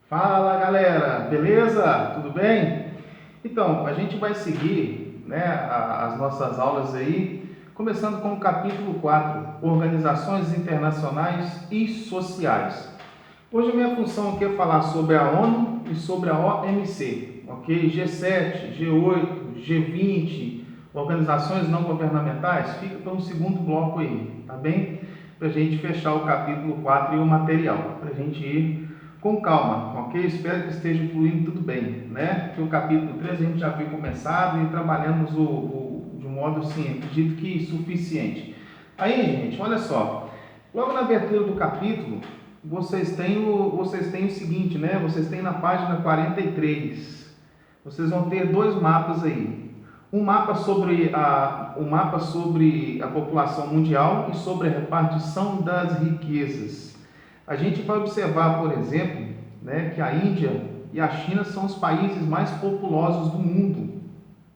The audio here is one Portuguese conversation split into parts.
Fala galera, beleza? Tudo bem? Então, a gente vai seguir, as nossas aulas aí, começando com o capítulo 4, Organizações Internacionais e Sociais. Hoje a minha função aqui é falar sobre a ONU e sobre a OMC, ok? G7, G8, G20, organizações não governamentais, fica para um segundo bloco aí, tá bem? Para a gente fechar o capítulo 4 e o material, para a gente ir com calma, ok? Espero que esteja fluindo tudo bem, né? Que o capítulo 3 a gente já viu começado e trabalhamos de um modo, assim, acredito que suficiente. Aí, gente, olha só, logo na abertura do capítulo, vocês têm o seguinte, né? Vocês têm na página 43, vocês vão ter dois mapas aí. Um mapa sobre a população mundial e sobre a repartição das riquezas. A gente vai observar, por exemplo, né, que a Índia e a China são os países mais populosos do mundo,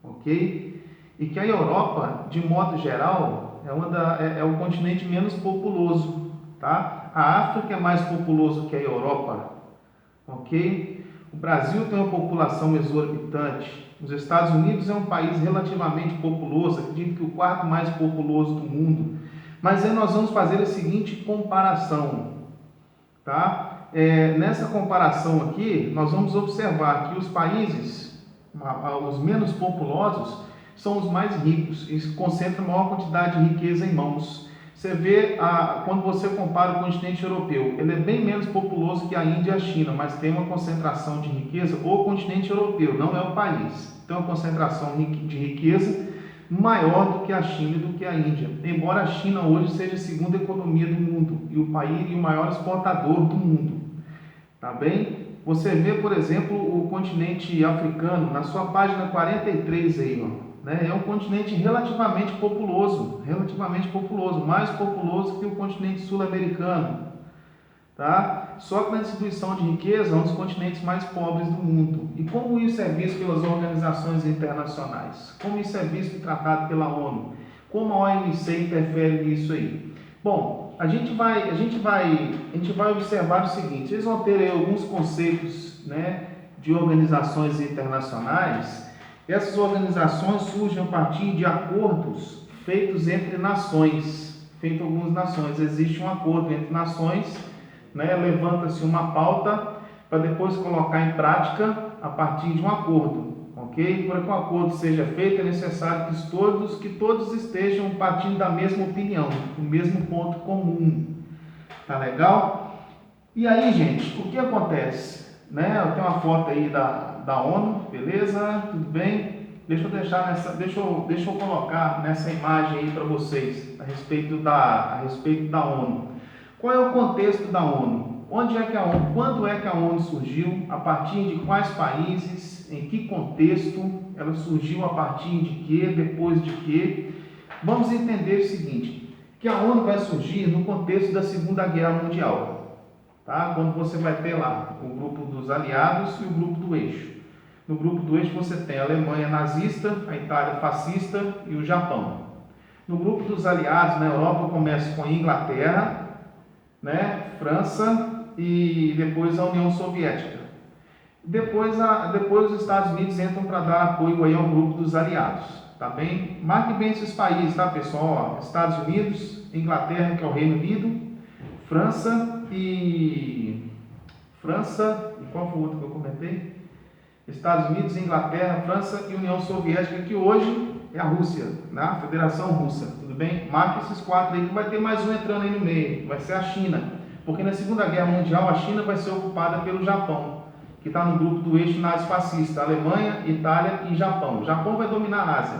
ok? E que a Europa, de modo geral, é o continente menos populoso, tá? A África é mais populoso que a Europa, ok? O Brasil tem uma população exorbitante. Os Estados Unidos é um país relativamente populoso, acredito que o quarto mais populoso do mundo. Mas aí nós vamos fazer a seguinte comparação, tá? Nessa comparação aqui, nós vamos observar que os países, os menos populosos, são os mais ricos e concentram a maior quantidade de riqueza em mãos. Você vê, quando você compara o continente europeu, ele é bem menos populoso que a Índia e a China, mas tem uma concentração de riqueza, o continente europeu, não é o país. Tem uma concentração de riqueza maior do que a China e do que a Índia. Embora a China hoje seja a segunda economia do mundo e o país e o maior exportador do mundo. Tá bem? Você vê, por exemplo, o continente africano, na sua página 43 aí, ó, né? É um continente relativamente populoso, mais populoso que o continente sul-americano, tá? Só que na distribuição de riqueza é um dos continentes mais pobres do mundo. E como isso é visto pelas organizações internacionais? Como isso é visto e tratado pela ONU? Como a OMC interfere nisso aí? Bom, a gente vai observar o seguinte: vocês vão ter aí alguns conceitos, né, de organizações internacionais. Essas organizações surgem a partir de acordos feitos entre nações, feito algumas nações. Existe um acordo entre nações, né, levanta-se uma pauta para depois colocar em prática a partir de um acordo, ok? Para que um acordo seja feito é necessário que todos estejam partindo da mesma opinião, do mesmo ponto comum, tá legal? E aí, gente, o que acontece? Né? Eu tenho uma foto aí da ONU, beleza? Tudo bem? Deixa eu colocar nessa imagem aí para vocês a respeito da ONU. Qual é o contexto da ONU? Quando é que a ONU surgiu? A partir de quais países? Em que contexto? Ela surgiu a partir de quê? Depois de quê? Vamos entender o seguinte, que a ONU vai surgir no contexto da Segunda Guerra Mundial, tá? Quando você vai ter lá o grupo dos aliados e o grupo do eixo. No grupo do eixo você tem a Alemanha nazista, a Itália fascista e o Japão. No grupo dos aliados, na Europa, começa com a Inglaterra, né, França e depois a União Soviética. Depois os Estados Unidos entram para dar apoio aí ao grupo dos aliados, tá bem? Marque bem esses países, tá, pessoal? Ó, Estados Unidos, Inglaterra, que é o Reino Unido, França, e qual foi o outro que eu comentei? Estados Unidos, Inglaterra, França e União Soviética, que hoje é a Rússia, né? A Federação Russa, tudo bem? Marque esses quatro aí, que vai ter mais um entrando aí no meio, vai ser a China, porque na Segunda Guerra Mundial a China vai ser ocupada pelo Japão, que está no grupo do eixo nazi-fascista, Alemanha, Itália e Japão. O Japão vai dominar a Ásia,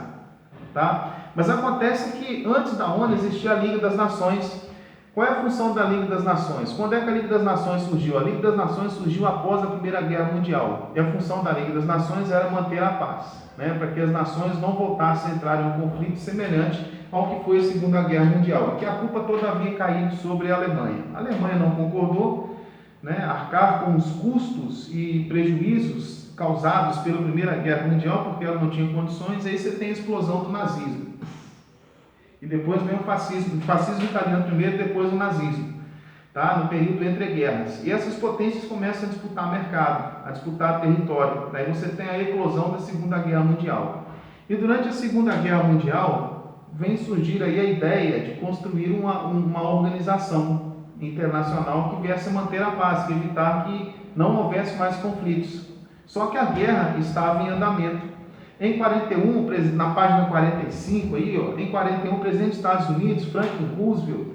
tá? Mas acontece que antes da ONU existia a Liga das Nações. Qual é a função da Liga das Nações? Quando é que a Liga das Nações surgiu? A Liga das Nações surgiu após a Primeira Guerra Mundial. E a função da Liga das Nações era manter a paz, né? Para que as nações não voltassem a entrar em um conflito semelhante ao que foi a Segunda Guerra Mundial. E que a culpa toda havia caído sobre a Alemanha. A Alemanha não concordou, né, arcar com os custos e prejuízos causados pela Primeira Guerra Mundial, porque ela não tinha condições. Aí você tem a explosão do nazismo. E depois vem o fascismo italiano primeiro, depois o nazismo. tá? No período entre guerras. E essas potências começam a disputar mercado, a disputar território. Daí você tem a eclosão da Segunda Guerra Mundial. E durante a Segunda Guerra Mundial, vem surgir aí a ideia de construir uma organização internacional que viesse a manter a paz, que evitar que não houvesse mais conflitos. Só que a guerra estava em andamento. Em 41, na página 45, aí, ó, em 41, o presidente dos Estados Unidos, Franklin Roosevelt,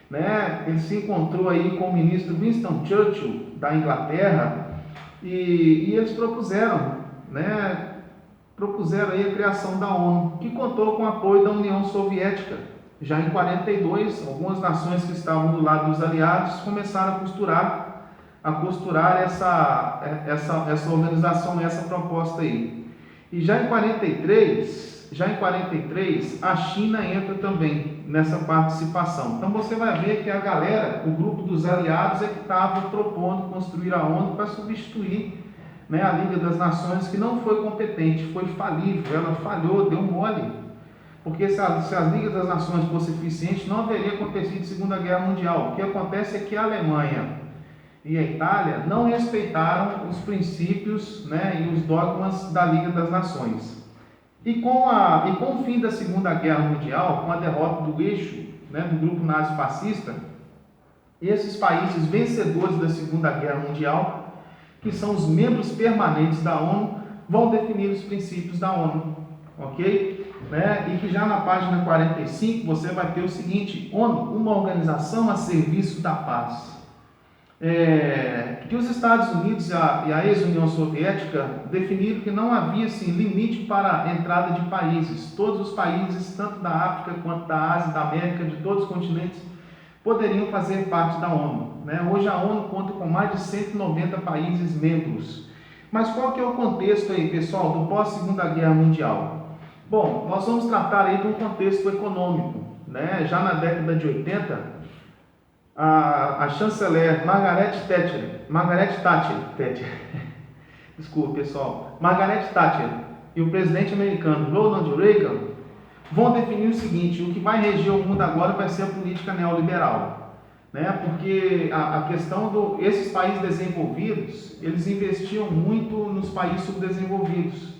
né, ele se encontrou aí com o ministro Winston Churchill, da Inglaterra, e eles propuseram aí a criação da ONU, que contou com o apoio da União Soviética. Já em 42, algumas nações que estavam do lado dos aliados começaram a costurar essa organização, essa proposta aí. E já em 43, a China entra também nessa participação. Então você vai ver que a galera, o grupo dos aliados é que estava propondo construir a ONU para substituir, né, a Liga das Nações, que não foi competente, foi falível, ela falhou, deu mole. Porque se a Liga das Nações fosse eficiente, não haveria acontecido a Segunda Guerra Mundial. O que acontece é que a Alemanha e a Itália não respeitaram os princípios, né, e os dogmas da Liga das Nações. E com o fim da Segunda Guerra Mundial, com a derrota do eixo, né, do grupo nazi-fascista, esses países vencedores da Segunda Guerra Mundial, que são os membros permanentes da ONU, vão definir os princípios da ONU, ok? Né? E que já na página 45 você vai ter o seguinte: ONU, uma organização a serviço da paz. Que os Estados Unidos e a ex-União Soviética definiram que não havia assim, limite para a entrada de países. Todos os países, tanto da África quanto da Ásia, da América, de todos os continentes, poderiam fazer parte da ONU. Né? Hoje a ONU conta com mais de 190 países membros. Mas qual que é o contexto aí, pessoal, do pós-Segunda Guerra Mundial? Bom, nós vamos tratar aí de um contexto econômico. Né? Já na década de 80, a chanceler Margaret Thatcher, desculpa pessoal, Margaret Thatcher e o presidente americano Ronald Reagan vão definir o seguinte: o que vai reger o mundo agora vai ser a política neoliberal, né? Porque a questão esses países desenvolvidos, eles investiam muito nos países subdesenvolvidos,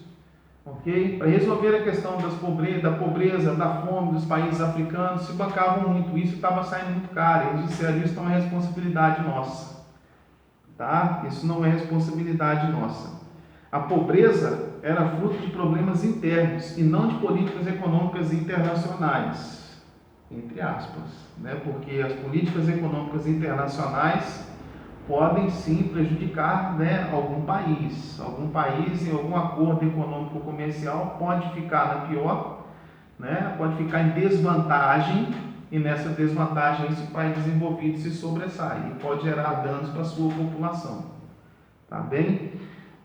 ok? Para resolver a questão da pobreza, da fome dos países africanos, se bancavam muito isso, estava saindo muito caro. Eles disseram: isso não é responsabilidade nossa, tá? Isso não é responsabilidade nossa. A pobreza era fruto de problemas internos e não de políticas econômicas internacionais, entre aspas, né? Porque as políticas econômicas internacionais podem sim prejudicar, né, algum país em algum acordo econômico comercial pode ficar na pior, né, pode ficar em desvantagem, e nessa desvantagem esse país desenvolvido se sobressai e pode gerar danos para a sua população, tá bem?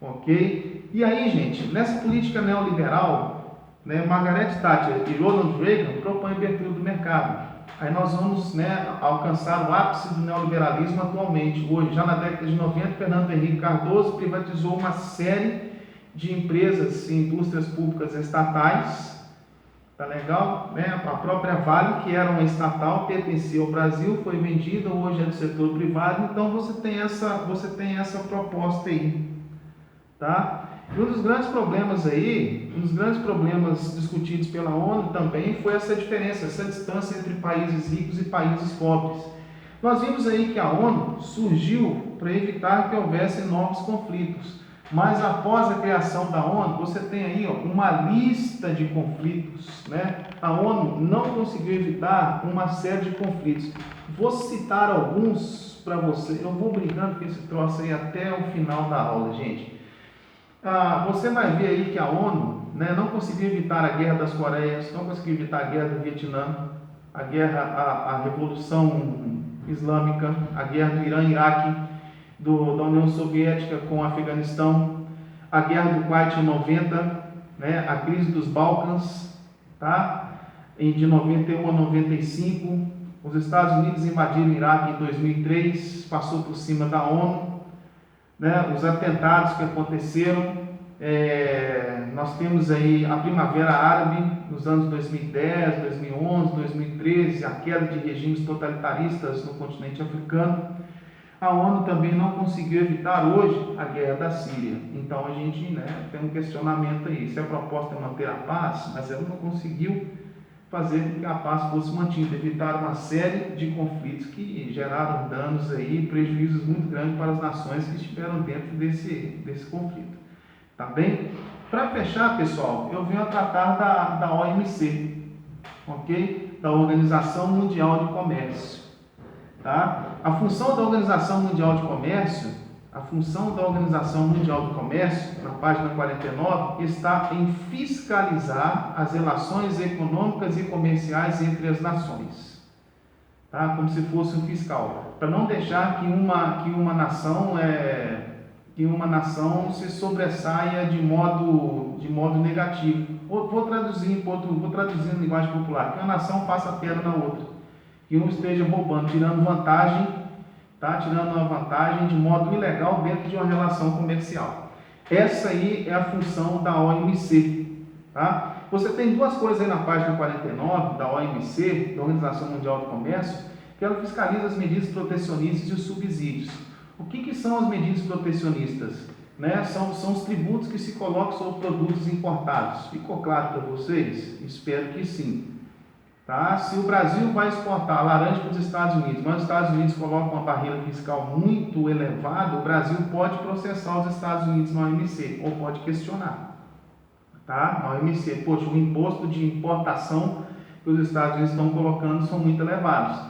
Ok? E aí, gente, nessa política neoliberal, né, Margaret Thatcher e Ronald Reagan propõem a abertura do mercado. Aí nós vamos, né, alcançar o ápice do neoliberalismo atualmente. Hoje, já na década de 90, Fernando Henrique Cardoso privatizou uma série de empresas e indústrias públicas estatais. Tá legal? Né? A própria Vale, que era uma estatal, pertencia ao Brasil, foi vendida, hoje é do setor privado. Então você tem essa proposta aí. Tá? E um dos grandes problemas discutidos pela ONU também foi essa diferença, essa distância entre países ricos e países pobres. Nós vimos aí que a ONU surgiu para evitar que houvesse novos conflitos, mas após a criação da ONU, você tem aí uma lista de conflitos, né? A ONU não conseguiu evitar uma série de conflitos. Vou citar alguns para você, eu vou brincando com esse troço aí até o final da aula, gente. Você vai ver aí que a ONU, né, não conseguiu evitar a Guerra das Coreias, não conseguiu evitar a Guerra do Vietnã, a Revolução Islâmica, a Guerra do Irã e Iraque, da União Soviética com o Afeganistão, a Guerra do Kuwait em 90, né, a crise dos Balcãs, tá? De 91 a 95, os Estados Unidos invadiram o Iraque em 2003, passou por cima da ONU. Né, os atentados que aconteceram, Nós temos aí a Primavera Árabe nos anos 2010, 2011, 2013, a queda de regimes totalitaristas no continente africano. A ONU também não conseguiu evitar hoje a guerra da Síria. Então a gente tem um questionamento aí. Se a proposta é manter a paz, mas ela não conseguiu fazer com que a paz fosse mantida, evitar uma série de conflitos que geraram danos aí, prejuízos muito grandes para as nações que estiveram dentro desse conflito. Tá bem? Para fechar, pessoal, eu venho a tratar da OMC, ok? Da Organização Mundial de Comércio. Tá? A função da Organização Mundial de Comércio, na página 49, está em fiscalizar as relações econômicas e comerciais entre as nações. Tá? Como se fosse um fiscal, para não deixar que uma nação se sobressaia de modo negativo. Vou traduzir em linguagem popular, que uma nação passa a perna na outra. Que um esteja roubando, tirando uma vantagem de modo ilegal dentro de uma relação comercial. Essa aí é a função da OMC. Tá? Você tem duas coisas aí na página 49 da OMC, da Organização Mundial do Comércio, que ela fiscaliza as medidas protecionistas e os subsídios. O que são as medidas protecionistas? São os tributos que se colocam sobre produtos importados. Ficou claro para vocês? Espero que sim. Tá? Se o Brasil vai exportar laranja para os Estados Unidos, mas os Estados Unidos colocam uma barreira fiscal muito elevada, o Brasil pode processar os Estados Unidos na OMC, ou pode questionar. Tá? Na OMC, poxa, o imposto de importação que os Estados Unidos estão colocando são muito elevados.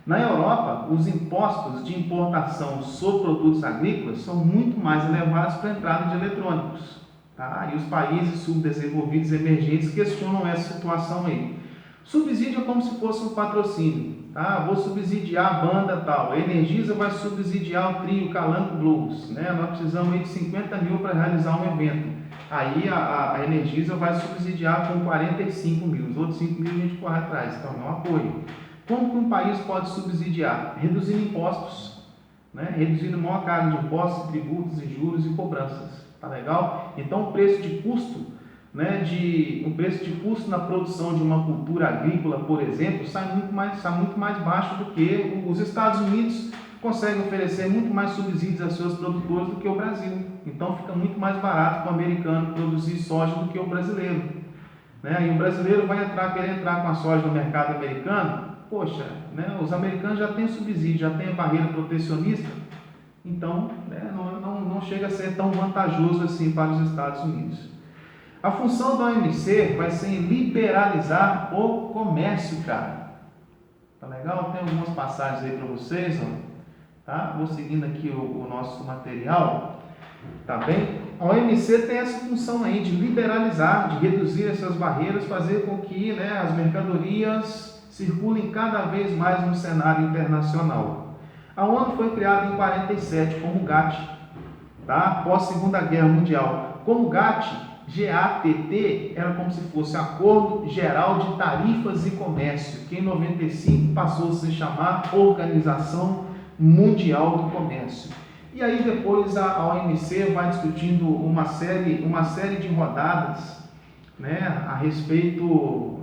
Na Europa, os impostos de importação sobre produtos agrícolas são muito mais elevados para a entrada de eletrônicos. Tá? E os países subdesenvolvidos e emergentes questionam essa situação aí. Subsídio é como se fosse um patrocínio. Tá? Vou subsidiar a banda tal. A Energisa vai subsidiar o trio Calango Blues. Nós precisamos de 50 mil para realizar um evento. Aí a Energisa vai subsidiar com 45 mil. Os outros 5 mil a gente corre atrás. Então é um apoio. Como que um país pode subsidiar? Reduzindo impostos. Reduzindo a maior carga de impostos, tributos e juros e cobranças. Tá legal? Então o preço de custo na produção de uma cultura agrícola, por exemplo, sai muito mais baixo do que os Estados Unidos conseguem oferecer muito mais subsídios a seus produtores do que o Brasil. Então fica muito mais barato para o americano produzir soja do que o brasileiro. E o brasileiro vai querer entrar com a soja no mercado americano. Poxa, os americanos já têm subsídio, já têm a barreira protecionista, então não chega a ser tão vantajoso assim para os Estados Unidos. A função da OMC vai ser liberalizar o comércio, cara. Tá legal? Tem algumas passagens aí para vocês, ó. Tá? Vou seguindo aqui o nosso material. Tá bem? A OMC tem essa função aí de liberalizar, de reduzir essas barreiras, fazer com que as mercadorias circulem cada vez mais no cenário internacional. A ONU foi criada em 47 como GATT, tá? Após a Segunda Guerra Mundial. Como GATT, GATT era como se fosse Acordo Geral de Tarifas e Comércio, que em 95 passou a se chamar Organização Mundial do Comércio. E aí depois a OMC vai discutindo uma série de rodadas a respeito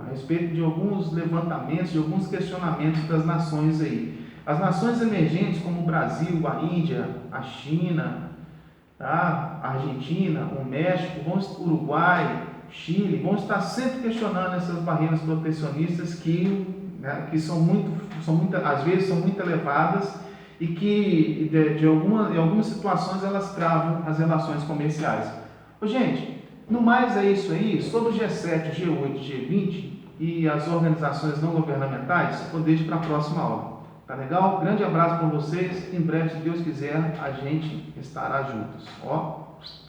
de alguns levantamentos, de alguns questionamentos das nações aí. As nações emergentes como o Brasil, a Índia, a China, a Argentina, o México, o Uruguai, Chile, vão estar sempre questionando essas barreiras protecionistas que às vezes são muito elevadas e que em algumas situações elas travam as relações comerciais. Gente, no mais é isso aí. Sobre o G7, G8, G20 e as organizações não governamentais, eu deixo para a próxima aula. Tá legal? Grande abraço para vocês. Em breve, se Deus quiser, a gente estará juntos.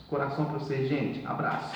Coração para vocês, gente. Abraço.